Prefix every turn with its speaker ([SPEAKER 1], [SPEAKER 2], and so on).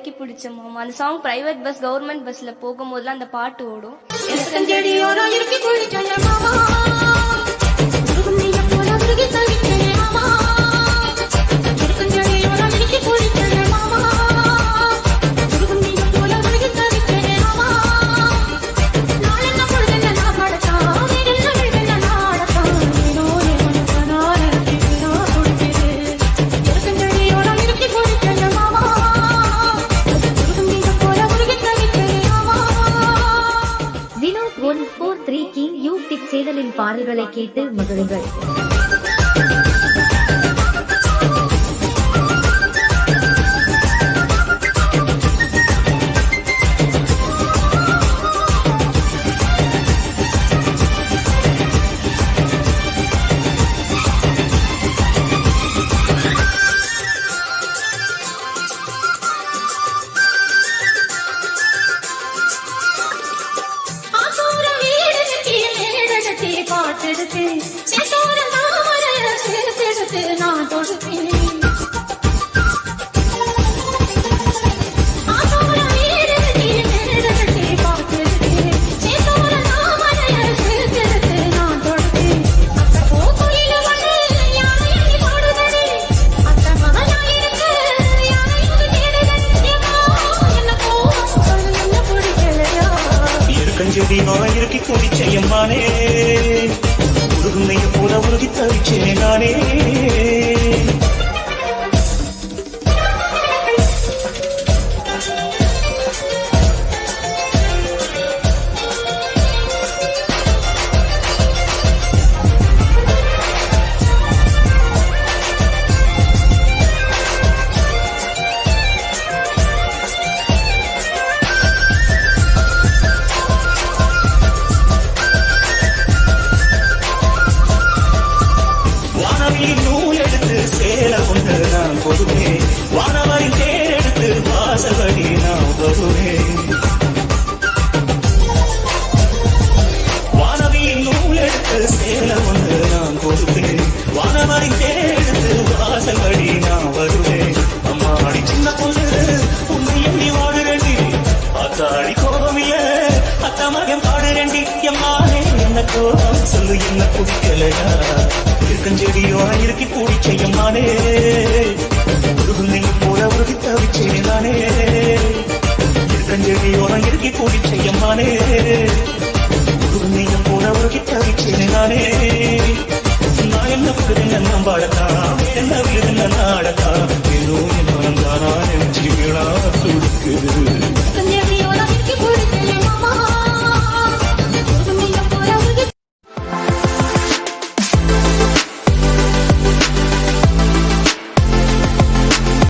[SPEAKER 1] இறக்கி பிடிச்ச மாமா. அந்த சாங் பிரைவேட் பஸ் கவர்மெண்ட் பஸ்ல போகும்போதுலாம் அந்த பாட்டு ஓடும்.
[SPEAKER 2] வினோத் 143 கிங் யூடியூப் சேனலின் பாடல்களை கேட்டு மகிழுங்கள்.
[SPEAKER 3] நான் தொடுத்தேன்
[SPEAKER 4] செடி நோயிற்கு குடிச்சையம்மானே உருகுந்தைய போல உருகி தவிச்சேனே நானே. வானவரின் தேரெடுத்து வாசவடி நான் வருவேன். வானவியின் நூல் எடுத்து சேல ஒன்று நான் கொடுப்பேன். வானவரின் தேரெடுத்து வாசவடி நான் வருவேன். அம்மாடி சின்ன பொண்ணு உண்மை எண்ணி வாடுறேண்டி அத்தாடி கோபமில்ல அத்த மகன் பாடுறேண்டி. எம்மானே என்ன கோபம் சொல்லு என்ன குடிக்கலையா இருக்கஞ்செடியோட இருக்கி கூடி செய்யம்மானே உருகுந்தையும் போல உருகி தவிச்சேனே நானே. இருக்கஞ்செடியோட இருக்கி கூடி செய்யம்மானே உருகுந்தையும் போல உருகி தவிச்சேனே நானே.